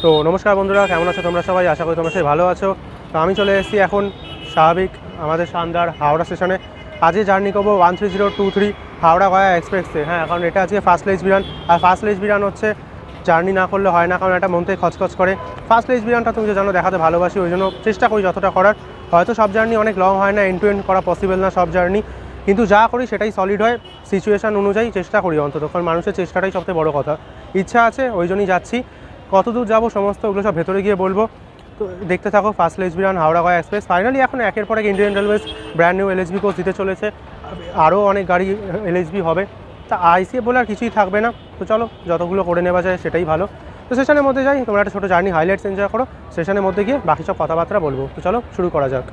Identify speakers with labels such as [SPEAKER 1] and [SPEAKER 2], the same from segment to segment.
[SPEAKER 1] তো নমস্কার বন্ধুরা, কেমন আছো তোমরা সবাই? আশা করি তোমরা সবাই ভালো আছো। তো আমি চলে এসেছি এখন স্বাভাবিক আমাদের শানদার হাওড়া স্টেশনে। আজকে জার্নি করবো 13023 হাওড়া গয়া এক্সপ্রেসে। হ্যাঁ, কারণ এটা আজকে ফার্স্ট লেজ বিরান, আর ফার্স্ট লেজ বিরান হচ্ছে জার্নি না করলে হয় না, কারণ এটা মন থেকে খচখচ করে। ফার্স্ট লেজ বিরানটা তুমি যে জানো দেখাতে ভালোবাসি, ওই জন্য চেষ্টা করি যতটা করার। হয়তো সব জার্নি অনেক লং হয় না, এন্ড টু এন্ড করা পসিবল না সব জার্নি, কিন্তু যা করি সেটাই সলিড হয়, সিচুয়েশান অনুযায়ী চেষ্টা করি অন্তত, কারণ মানুষের চেষ্টাটাই সবথেকে বড় কথা। ইচ্ছা আছে ওই জন্যই যাচ্ছি। কত দূর যাবো সমস্ত ওগুলো সব ভেতরে গিয়ে বলবো। তো দেখতে থাকো ফার্স্ট লেজ বিরান হাওড়া গয়া এক্সপ্রেস। ফাইনালি এখন একের পর এক Indian railways brand new LSB coach দিতে চলেছে, আরও অনেক গাড়ি এলএসবি হবে। তা আইসিএফ বলে আর কিছুই থাকবে না। তো চলো যতগুলো করে নেওয়া যায় সেটাই ভালো। তো সেশনের মধ্যে যাই, তোমরা একটা ছোটো জার্নি হাইলাইটস এনজয় করো, সেশনের মধ্যে গিয়ে বাকি সব কথাবার্তা বলবো। তো চলো শুরু করা যাক।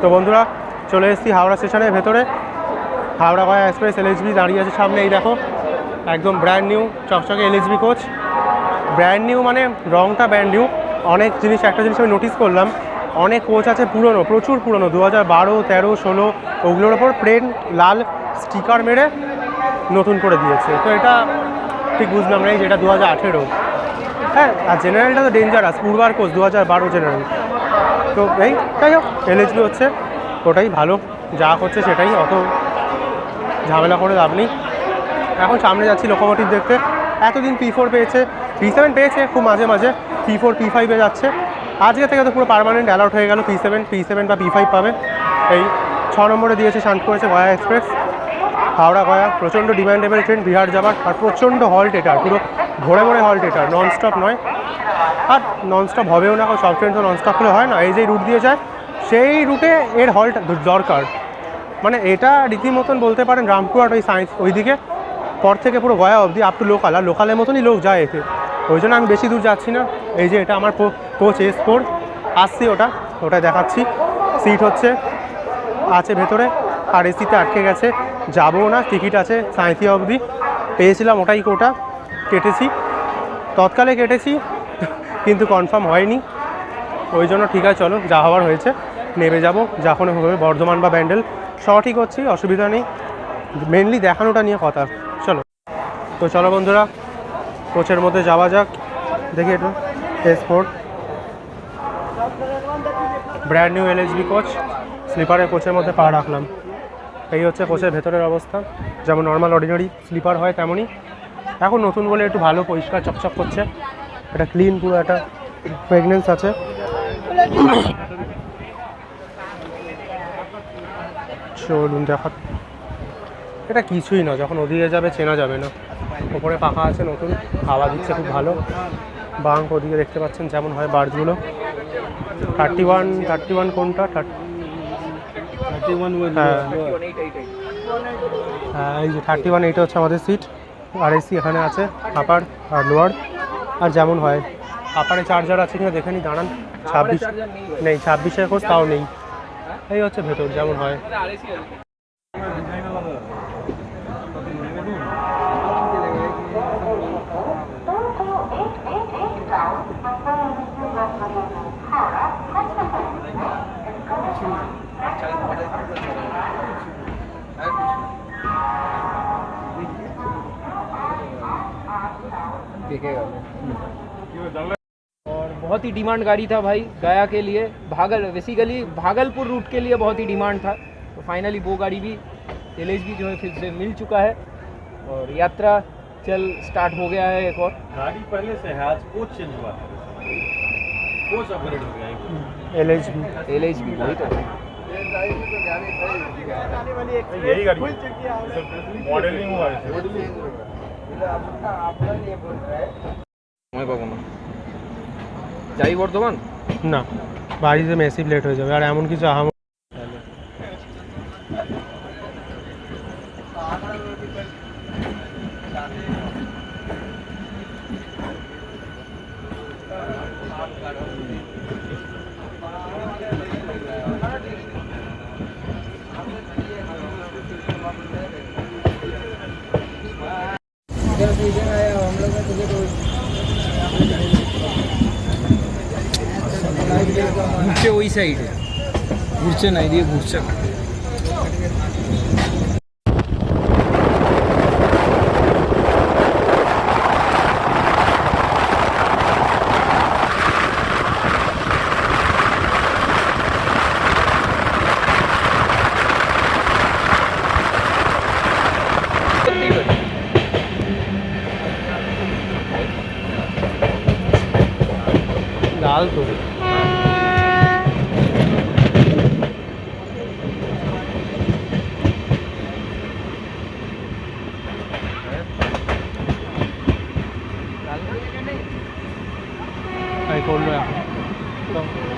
[SPEAKER 1] তো বন্ধুরা চলে এসেছি হাওড়া স্টেশনের ভেতরে। হাওড়া গয়া এক্সপ্রেস এলএসবি দাঁড়িয়ে আছে সামনে, এই দেখো একদম ব্র্যান্ড নিউ চকচকে এলএসবি কোচ। ব্র্যান্ড নিউ মানে রংটা ব্র্যান্ড নিউ। অনেক জিনিস, একটা জিনিস আমি নোটিস করলাম, অনেক কোচ আছে পুরনো, প্রচুর পুরনো, 2012, 13, 16 ওগুলোর ওপর প্লেন লাল স্টিকার মেরে নতুন করে দিয়েছে। তো এটা ঠিক বুঝলাম না, এই যেটা 2018। হ্যাঁ, আর জেনারেলটা তো ডেঞ্জারাস, পূর্বার কোচ 2012 জেনারেল। তো এই যাই হোক, এলএসবি হচ্ছে ওটাই ভালো, যা করছে সেটাই, অত ঝামেলা করে লাভ নেই। এখন সামনে যাচ্ছি লোকোমোটিভ দেখতে। এতদিন P4 পেয়েছে, P7 পেয়েছে খুব মাঝে মাঝে, P4 P5 যাচ্ছে। আজকে থেকে তো পুরো পার্মানেন্ট অ্যালাউট হয়ে গেল, P7 বা P5 পাবে। এই 6 নম্বরে দিয়েছে, শান্ত করেছে গয়া এক্সপ্রেস হাওড়া গয়া। প্রচণ্ড ডিমান্ডেবল ট্রেন বিহার যাবার, আর প্রচণ্ড হল্ট এটার, পুরো ভরে ভরে হল্ট এটার, ননস্টপ নয়, আর ননস্টপ হবেও না, সব ট্রেন তো ননস্টপ হলে হয় না। এই যে রুট দিয়ে যায় সেই রুটে এর হল্ট দরকার, মানে এটা রীতিমতন বলতে পারেন রামপুরহাট ওই সায়েন্স ওই দিকে পর থেকে পুরো গয়া অবধি আপ টু লোকাল, আর লোকালের মতনই লোক যায় এতে। ওই জন্য আমি বেশি দূর যাচ্ছি না। এই যে এটা আমার কোচ S4 আসছি, ওটা দেখাচ্ছি। সিট হচ্ছে আছে ভেতরে, আর এসিতে আটকে গেছে, যাবো না। টিকিট আছে সাঁইথিয়া অবধি, পেয়েছিলাম ওটাই কোটা, কেটেছি, তৎকালে কেটেছি, কিন্তু কনফার্ম হয়নি। ওই জন্য ঠিক আছে চলো, যা হওয়ার হয়েছে, নেমে যাবো যখন হবে বর্ধমান বা ব্যান্ডেল, সঠিক হচ্ছি, অসুবিধা নেই। মেনলি দেখানোটা নিয়ে কথা। চলো তো চলো বন্ধুরা, কোচের মধ্যে যাওয়া যাক। দেখি একটু S4 brand new LSB coach, স্লিপারের কোচের মধ্যে পা রাখলাম। এই হচ্ছে কোচের ভেতরের অবস্থা, যেমন নর্মাল অর্ডিনারি স্লিপার হয় তেমনই। এখন নতুন বলে একটু ভালো পরিষ্কার চকচক করছে, এটা ক্লিন, পুরো একটা ফ্রেগনেন্স আছে। চলুন দেখা, এটা কিছুই না, যখন ওদিকে যাবে চেনা যাবে না। ওপরে পাখা আছে নতুন, হাওয়া দিচ্ছে খুব ভালো। বাঙ্ক ওদিকে দেখতে পাচ্ছেন যেমন হয় বার্ডগুলো। 31 কোনটা? 31, হ্যাঁ এই যে 31, এইটা হচ্ছে আমাদের সিট। আর এসি এখানে আছে, আপার আর লোয়ার, আর যেমন হয়। আপারে চার্জার আছে কিনা দেখে নি, দাঁড়ান। 26 নেই, 26-এর খোঁজ তাও নেই। এই হচ্ছে ভেতর যেমন হয়।
[SPEAKER 2] लेके गए और बहुत ही डिमांड गाड़ी था भाई गया के लिए। बेसिकली भागलपुर रूट के लिए बहुत ही डिमांड था, तो फाइनली वो गाड़ी भी LHB जो है फिर से मिल चुका है और यात्रा चल स्टार्ट हो गया है। एक और
[SPEAKER 3] गाड़ी पहले से है, आज कोच चेंज हुआ है, कोच अपग्रेड हो गया है।
[SPEAKER 2] LHB वही तो
[SPEAKER 3] यही गाड़ी मॉडलिंग हुआ है।
[SPEAKER 2] সময় পাবো না, যাই বর্ধমান
[SPEAKER 1] না বাড়িতে মেসিভ লেট হয়ে যাবে, আর এমন কিছু আহাম
[SPEAKER 2] ঘুরছে ওই সাইডে, ঘুরছে না এদিকে ঘুরছে না।
[SPEAKER 1] লাল তো তাই করলো এখন তো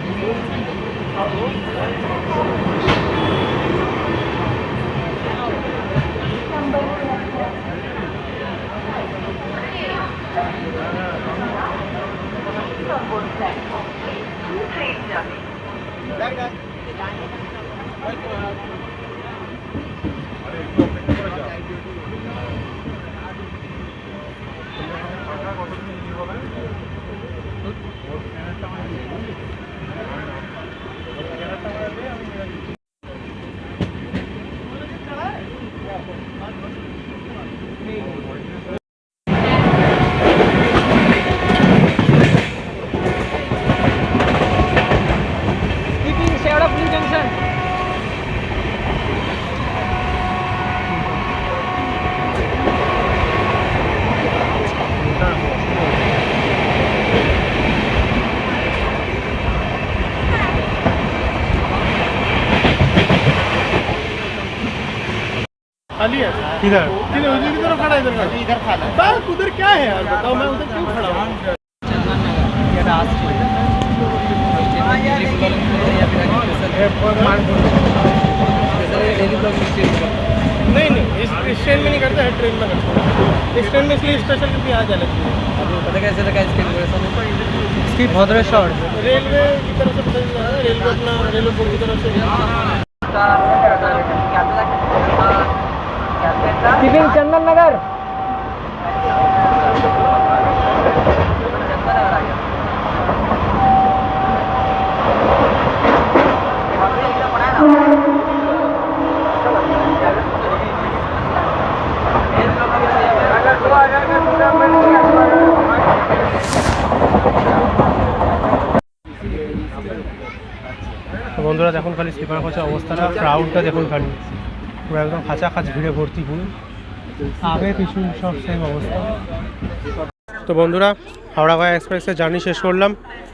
[SPEAKER 3] खाली है
[SPEAKER 1] किधर
[SPEAKER 3] किधर उधर की तरफ खड़ा है, इधर खाना है। बस उधर क्या है यार, बताओ मैं उधर क्यों खड़ा हूँ? नहीं नहीं इस ट्रेन में नहीं करता है, ट्रेन में करता है। इस ट्रेन में इसलिए स्पेशल क्योंकि आ जाना चाहिए।
[SPEAKER 2] पता कैसे लगा
[SPEAKER 1] इसकी भद्रेश्वर
[SPEAKER 3] रेलवे की तरफ से पता चला है, रेलवे अपना रेलवे बोर्ड की तरफ से।
[SPEAKER 2] चंदन नगर
[SPEAKER 1] বন্ধুরা দেখুন খালি স্লিপার কোচের অবস্থাটা, ক্রাউডটা দেখুন খালি পুরো একদম খাঁচাখাচ ভিড়ে ভর্তি পুরো, আগে পিছু সব সেম অবস্থা। তো বন্ধুরা হাওড়া গয়া এক্সপ্রেসের জার্নি শেষ করলাম।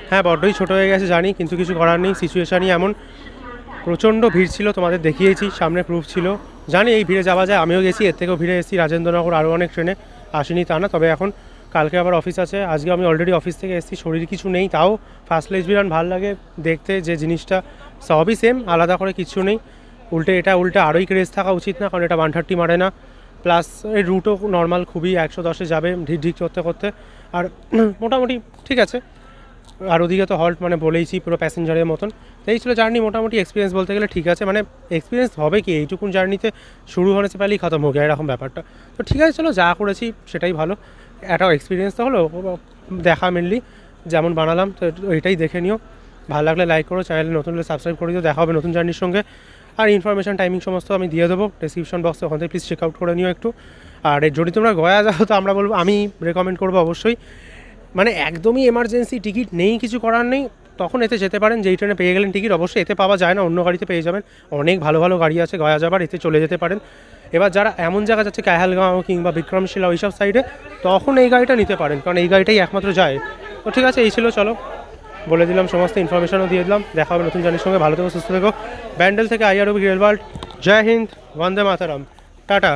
[SPEAKER 1] হ্যাঁ বড্ডই ছোটো হয়ে গেছে জানি, কিন্তু কিছু করার নেই, সিচুয়েশানই এমন। প্রচণ্ড ভিড় ছিল, তোমাদের দেখিয়েছি, সামনে প্রুফ ছিল। জানি এই ভিড়ে যাওয়া যায়, আমিও গেছি, এর থেকেও ভিড়ে এসেছি রাজেন্দ্রনগর, আরও অনেক ট্রেনে আসিনি তা না। তবে এখন কালকে আবার অফিস আছে, আজকে আমি অলরেডি অফিস থেকে এসেছি, শরীর কিছু নেই, তাও ফার্স্ট LHB রান ভালো লাগে দেখতে, যে জিনিসটা সবই সেম, আলাদা করে কিছু নেই। উল্টে আরোই ক্রেজ থাকা উচিত না, কারণ এটা 130 মারে না, প্লাস এই রুটও নর্মাল খুবই 110-এ যাবে ঢিক করতে করতে, আর মোটামুটি ঠিক আছে। আর ওদিকে তো হল্ট মানে বলেইছি পুরো প্যাসেঞ্জারের মতন। তো এই ছিল জার্নি, মোটামুটি এক্সপিরিয়েন্স বলতে গেলে ঠিক আছে, মানে এক্সপিরিয়েন্স হবে কি এইটুকুন জার্নিতে, শুরু होने से पहले ही खत्म हो गया এরকম ব্যাপারটা। তো ঠিক আছে চলো, যা করেছি সেটাই ভালো, একটা এক্সপিরিয়েন্স তো হলো, দেখা মেনলি যেমন বানালাম, তো এটাই দেখে নিও। ভালো লাগলে লাইক করো, চ্যানেলে নতুন হলে সাবস্ক্রাইব করে দিও। দেখা হবে নতুন জার্নির সঙ্গে। আর ইনফরমেশান টাইমিং সমস্ত আমি দিয়ে দেবো ডেসক্রিপশন বক্সে, ওখান থেকে প্লিজ চেক আউট করে নিও একটু। আর যদি তোমরা গয়া যাও তো আমরা বলবো, আমি রেকমেন্ড করবো অবশ্যই, মানে একদমই এমার্জেন্সি টিকিট নেই, কিছু করার নেই, তখন এতে যেতে পারেন। যেই ট্রেনে পেয়ে গেলেন টিকিট, অবশ্যই এতে পাওয়া যায় না, অন্য গাড়িতে পেয়ে যাবেন। অনেক ভালো ভালো গাড়ি আছে গয়া যাবার, এতে চলে যেতে পারেন। এবার যারা এমন জায়গা যাচ্ছে কাহালগাঁও কিংবা বিক্রমশিলা ওইসব সাইডে, তখন এই গাড়িটা নিতে পারেন, কারণ এই গাড়িটাই একমাত্র যায়। তো ঠিক আছে, এই ছিল, চলো বলে দিলাম, সমস্ত ইনফরমেশনও দিয়ে দিলাম। দেখা হবে নতুন জার্নির সঙ্গে, ভালো থেকো, সুস্থ থেকো। ব্যান্ডেল থেকে IROB গ্রেলওয়ার্ল্ড, জয় হিন্দ, বন্দে মাতারাম, টাটা।